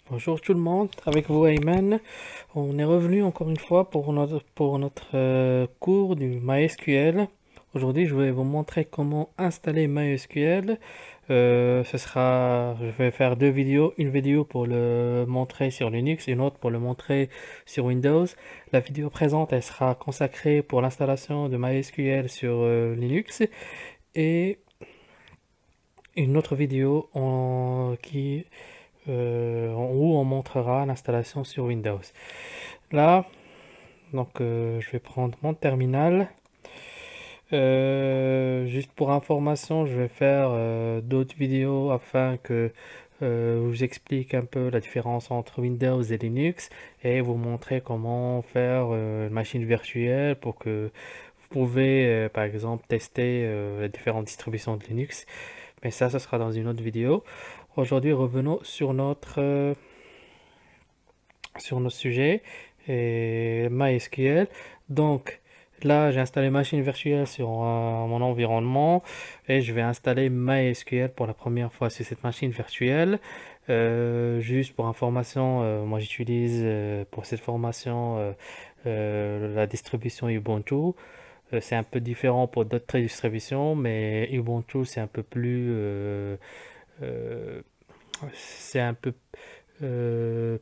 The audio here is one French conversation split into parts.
Bonjour tout le monde, avec vous Ayman. On est revenu encore une fois pour notre cours du MySQL. Aujourd'hui, je vais vous montrer comment installer MySQL. Je vais faire deux vidéos, une vidéo pour le montrer sur Linux et une autre pour le montrer sur Windows. La vidéo présente, elle sera consacrée pour l'installation de MySQL sur Linux et une autre vidéo où on montrera l'installation sur Windows. Là, je vais prendre mon terminal. Juste pour information, je vais faire d'autres vidéos afin que je vous explique un peu la différence entre Windows et Linux et vous montrer comment faire une machine virtuelle pour que vous pouvez par exemple tester les différentes distributions de Linux. Mais ça, ce sera dans une autre vidéo. Aujourd'hui, revenons sur nos sujets et MySQL. Donc là, j'ai installé machine virtuelle sur mon environnement et je vais installer MySQL pour la première fois sur cette machine virtuelle. Juste pour information, moi j'utilise pour cette formation la distribution Ubuntu. C'est un peu différent pour d'autres distributions, mais Ubuntu euh, c'est un peu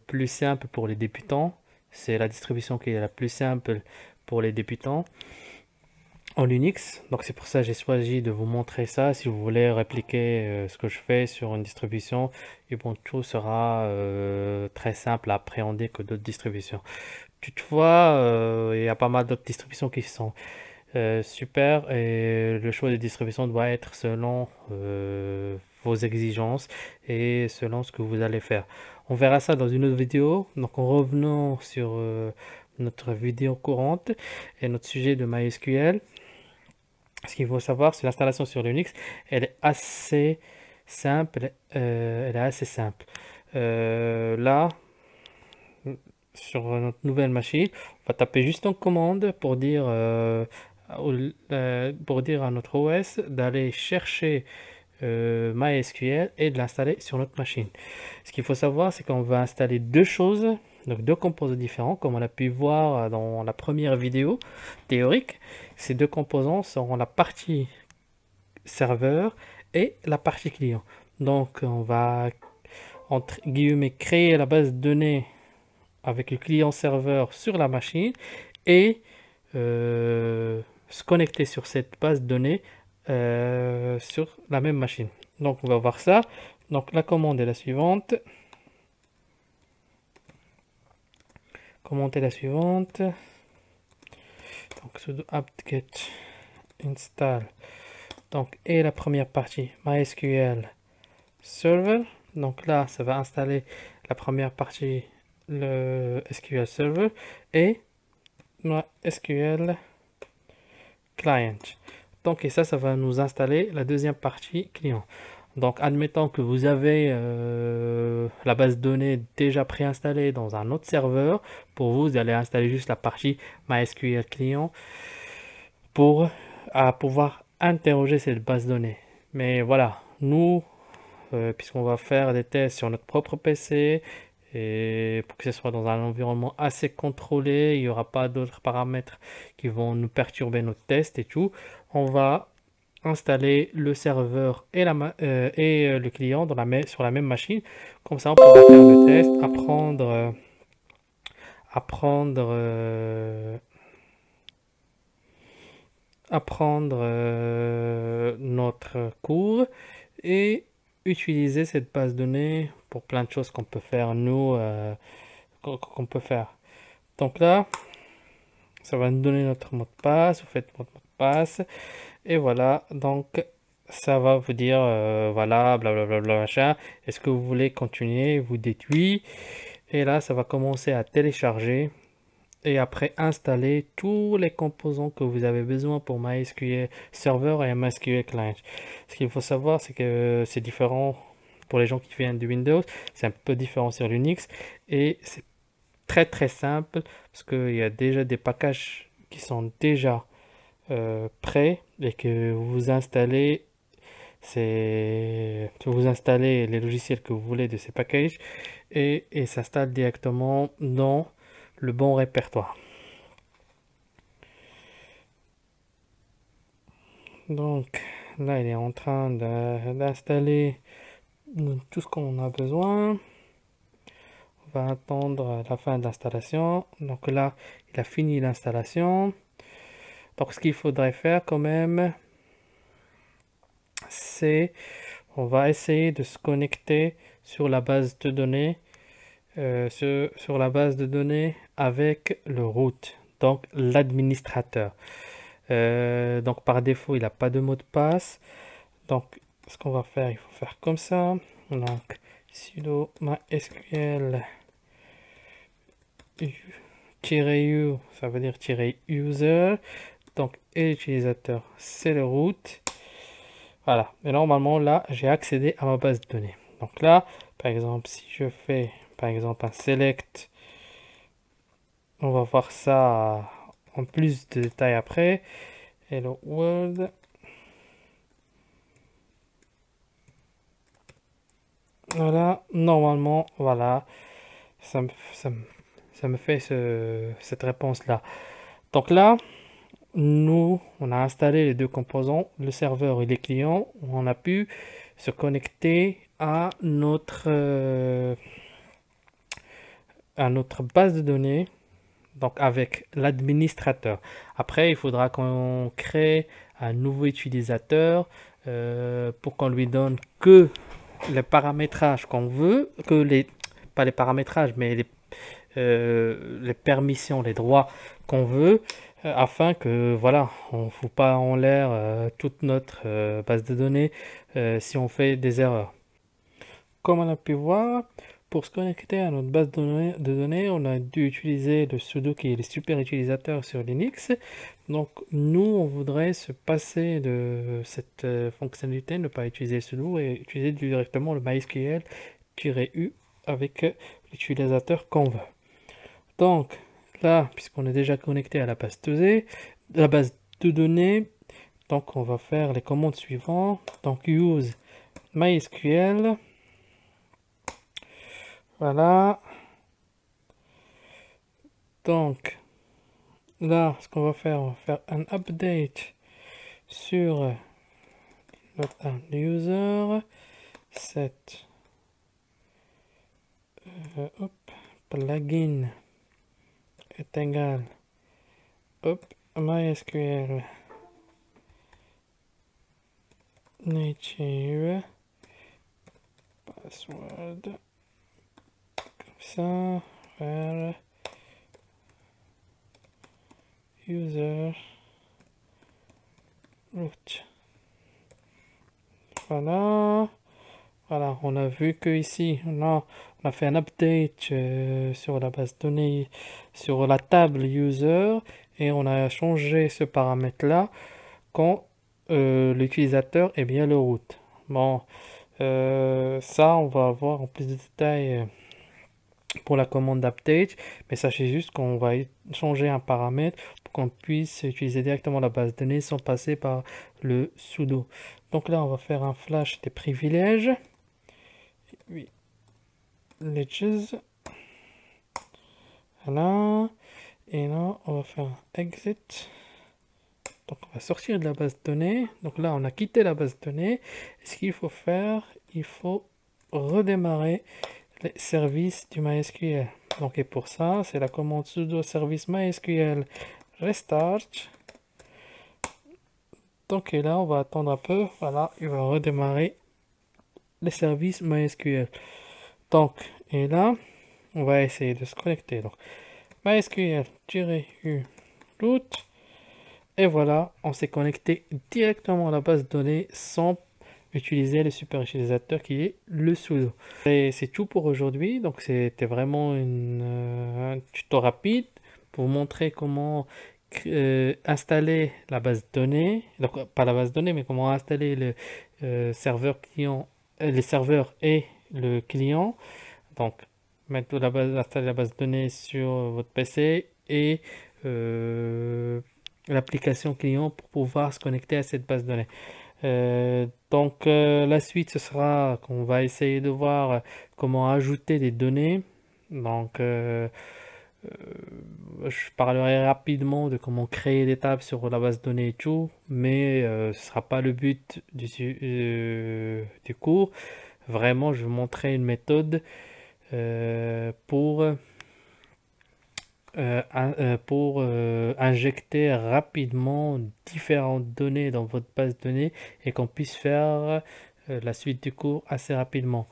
plus simple pour les débutants. C'est la distribution qui est la plus simple pour les débutants en Linux. Donc c'est pour ça que j'ai choisi de vous montrer ça. Si vous voulez répliquer ce que je fais sur une distribution, Ubuntu sera très simple à appréhender que d'autres distributions. Toutefois, il y a pas mal d'autres distributions qui sont super et le choix de distribution doit être selon vos exigences et selon ce que vous allez faire. On verra ça dans une autre vidéo. Donc en revenant sur notre vidéo courante et notre sujet de MySQL, ce qu'il faut savoir, c'est l'installation sur Linux. Elle est assez simple. Elle est assez simple. Là, sur notre nouvelle machine, on va taper juste en commande pour dire à notre OS d'aller chercher MySQL et de l'installer sur notre machine. Ce qu'il faut savoir, c'est qu'on va installer deux choses, donc deux composants différents, comme on a pu voir dans la première vidéo théorique. Ces deux composants seront la partie serveur et la partie client. Donc, on va entre guillemets créer la base de données avec le client serveur sur la machine et se connecter sur cette base de données sur la même machine. Donc on va voir ça. Donc la commande est la suivante. Commande est la suivante. Donc sudo apt-get install. Donc et la première partie MySQL Server. Donc là ça va installer la première partie le SQL Server et MySQL Client. Donc, et ça va nous installer la deuxième partie client. Donc, admettons que vous avez la base de données déjà préinstallée dans un autre serveur. Pour vous, vous allez installer juste la partie MySQL client pour pouvoir interroger cette base de données. Mais voilà, nous, puisqu'on va faire des tests sur notre propre PC, et pour que ce soit dans un environnement assez contrôlé, il n'y aura pas d'autres paramètres qui vont nous perturber notre test et tout. On va installer le serveur et le client sur la même machine. Comme ça, on pourra faire le test, apprendre, notre cours et utiliser cette base de données pour plein de choses qu'on peut faire nous, qu'on peut faire. Donc là, ça va nous donner notre mot de passe. Vous faites votre mot de passe et voilà. Donc ça va vous dire voilà, blablabla machin. Est-ce que vous voulez continuer? Vous dites oui. Et là, ça va commencer à télécharger et après installer tous les composants que vous avez besoin pour MySQL Server et MySQL Client. Ce qu'il faut savoir, c'est que c'est différent pour les gens qui viennent de Windows, c'est un peu différent sur Linux et c'est très très simple parce qu'il y a déjà des packages qui sont déjà prêts et que vous installez c'est vous installez les logiciels que vous voulez de ces packages et s'installe directement dans le bon répertoire. Donc là, il est en train d'installer tout ce qu'on a besoin. On va attendre la fin de l'installation. Donc là, il a fini l'installation. Donc ce qu'il faudrait faire quand même, c'est on va essayer de se connecter sur la base de données, sur la base de données avec le root, donc l'administrateur. Donc par défaut, il n'a pas de mot de passe. Donc ce qu'on va faire, il faut faire comme ça. Donc sudo mysql -u, ça veut dire -user. Donc et l'utilisateur, c'est le root. Voilà. Et normalement, là, j'ai accédé à ma base de données. Donc là, par exemple, si je fais, par exemple, un select, on va voir ça en plus de détails après. Hello world. Voilà. Normalement, voilà. Ça me fait cette réponse-là. Donc là, nous, on a installé les deux composants, le serveur et les clients. On a pu se connecter à notre base de données, donc avec l'administrateur. Après, il faudra qu'on crée un nouveau utilisateur pour qu'on lui donne que les paramétrages qu'on veut, pas les paramétrages, mais les permissions, les droits qu'on veut, afin que voilà, on ne fout pas en l'air toute notre base de données si on fait des erreurs. Comme on a pu voir, pour se connecter à notre base de données, on a dû utiliser le sudo qui est le super utilisateur sur Linux. Donc nous, on voudrait se passer de cette fonctionnalité, ne pas utiliser le sudo et utiliser directement le mysql-u avec l'utilisateur qu'on veut. Donc là, puisqu'on est déjà connecté à la base de données, donc on va faire les commandes suivantes. Donc use mysql. Voilà. Donc, là, ce qu'on va faire, on va faire un update sur notre user. Set hop, plugin est égal hop, MySQL native password comme ça, vers user root. Voilà. Voilà, on a vu que ici, on a fait un update sur la base de données, sur la table user, et on a changé ce paramètre-là quand l'utilisateur est bien le root. Bon, ça, on va voir en plus de détails pour la commande update, mais sachez juste qu'on va changer un paramètre pour qu'on puisse utiliser directement la base de données sans passer par le sudo. Donc là, on va faire un flash des privilèges. Oui, Ledges. Voilà. Et là, on va faire un exit. Donc, on va sortir de la base de données. Donc là, on a quitté la base de données. Et ce qu'il faut faire, il faut redémarrer les services du MySQL. Donc, et pour ça, c'est la commande sudo service MySQL restart. Donc, et là, on va attendre un peu. Voilà, il va redémarrer les services MySQL. Donc, et là, on va essayer de se connecter. Donc, MySQL-u root. Et voilà, on s'est connecté directement à la base de données sans utiliser le super utilisateur qui est le sudo. Et c'est tout pour aujourd'hui. Donc, c'était vraiment un tuto rapide pour vous montrer comment installer la base de données. Donc, pas la base de données, mais comment installer le serveur client, les serveurs et le client. Donc, installer la base de données sur votre PC et l'application client pour pouvoir se connecter à cette base de données. La suite, ce sera qu'on va essayer de voir comment ajouter des données. Donc, je parlerai rapidement de comment créer des tables sur la base de données et tout, mais ce ne sera pas le but du cours. Vraiment, je vais vous montrer une méthode pour injecter rapidement différentes données dans votre base de données et qu'on puisse faire la suite du cours assez rapidement.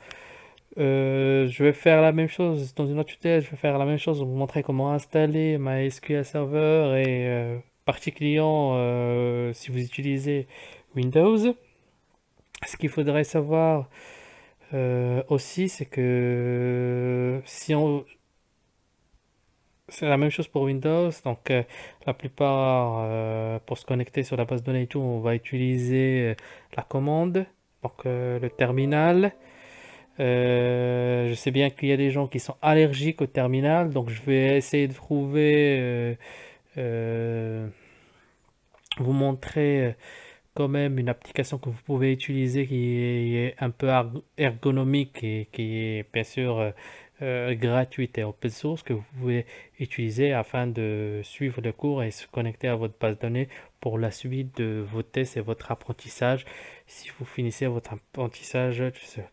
Je vais faire la même chose dans une autre tutoriel. Je vais faire la même chose, vous montrer comment installer MySQL Server et partie client si vous utilisez Windows. Ce qu'il faudrait savoir aussi, c'est que si on, c'est la même chose pour Windows. Donc, la plupart, pour se connecter sur la base de données et tout, on va utiliser la commande, donc le terminal. Je sais bien qu'il y a des gens qui sont allergiques au terminal, donc je vais essayer de trouver, euh, vous montrer quand même une application que vous pouvez utiliser qui est un peu ergonomique et qui est bien sûr gratuite et open source que vous pouvez utiliser afin de suivre le cours et se connecter à votre base de données pour la suite de vos tests et votre apprentissage si vous finissez votre apprentissage tout seul.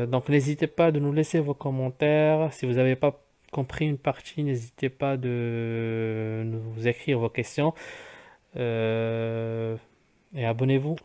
Donc n'hésitez pas de nous laisser vos commentaires. Si vous n'avez pas compris une partie, n'hésitez pas de nous écrire vos questions. Euh, et abonnez-vous.